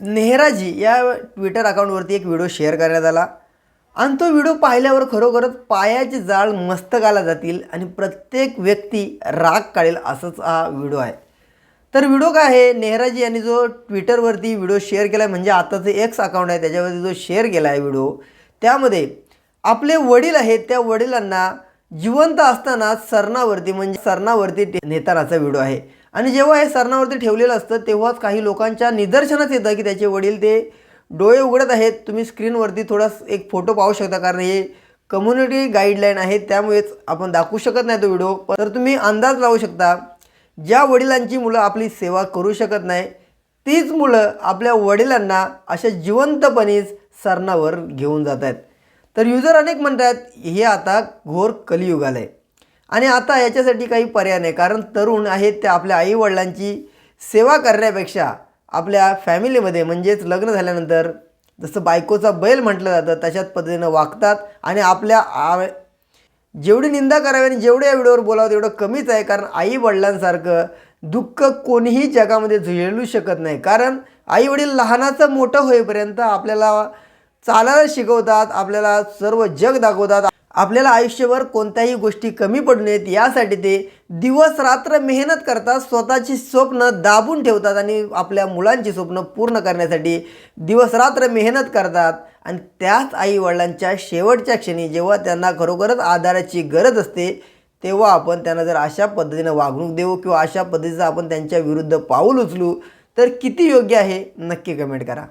नेहराजी या ट्विटर अकाउंटवरती एक video share करण्यात आला आणि तो व्हिडिओ पाहिल्यावर खरोखरच पायाची जाळ मस्तकाला जातील आणि प्रत्येक व्यक्ती राग काढेल असंच हा व्हिडिओ आहे। तर व्हिडिओ काय आहे, नेहराजी यांनी जो ट्विटरवरती व्हिडिओ शेअर केला आहे, म्हणजे आताचं एक्स अकाउंट आहे त्याच्यावरती जो शेअर केला आहे व्हिडिओ, त्यामध्ये आपले वडील आहेत त्या वडिलांना जिवंत असताना सरणावरती म्हणजे सरणावरती नेतानाचा व्हिडिओ आहे। आणि जेव्हा हे सरणावरती ठेवलेलं असतं तेव्हाच काही लोकांच्या निदर्शनास येतं की त्याचे वडील ते डोळे उघडत आहेत। तुम्ही स्क्रीनवरती थोडा एक फोटो पाहू शकता, कारण हे कम्युनिटी गाईडलाईन आहे त्यामुळेच आपण दाखवू शकत नाही तो व्हिडिओ। तर तुम्ही अंदाज लावू शकता, ज्या वडिलांची मुलं आपली सेवा करू शकत नाही तीच मुलं आपल्या वडिलांना अशा जिवंतपणेच सरणावर घेऊन जात आहेत। तर युजर अनेक म्हणतात हे आता घोर कलियुग आलंय आणि आता याच्यासाठी काही पर्याय नाही, कारण तरुण आहेत ते आपल्या आईवडिलांची सेवा करण्यापेक्षा आपल्या फॅमिलीमध्ये म्हणजेच लग्न झाल्यानंतर जसं बायकोचा बैल म्हटलं जातं तशाच पद्धतीनं वागतात आणि आपल्या जेवढी निंदा करावी आणि जेवढे या व्हिडिओवर बोलावं तेवढं कमीच आहे, कारण आई वडिलांसारखं दुःख कोणीही जगामध्ये झेलू शकत नाही। कारण आई वडील लहानाचं मोठं होईपर्यंत आपल्याला चालायला शिकवतात, आपल्याला सर्व जग दाखवतात, आपल्याला आयुष्यभर कोणत्याही गोष्टी कमी पडू नयेत यासाठी ते दिवस रात्र मेहनत करतात, स्वतःची स्वप्न दाबून ठेवतात आणि आपल्या मुलांची स्वप्न पूर्ण करण्यासाठी दिवस रात्र मेहनत करतात। आणि त्याच आई वडिलांच्या शेवटच्या क्षणी जेव्हा त्यांना खरोखरच आधाराची गरज असते तेव्हा आपण त्यांना जर अशा पद्धतीनं वागणूक देऊ किंवा अशा पद्धतीचं आपण त्यांच्या विरुद्ध पाऊल उचलू तर किती योग्य आहे नक्की कमेंट करा।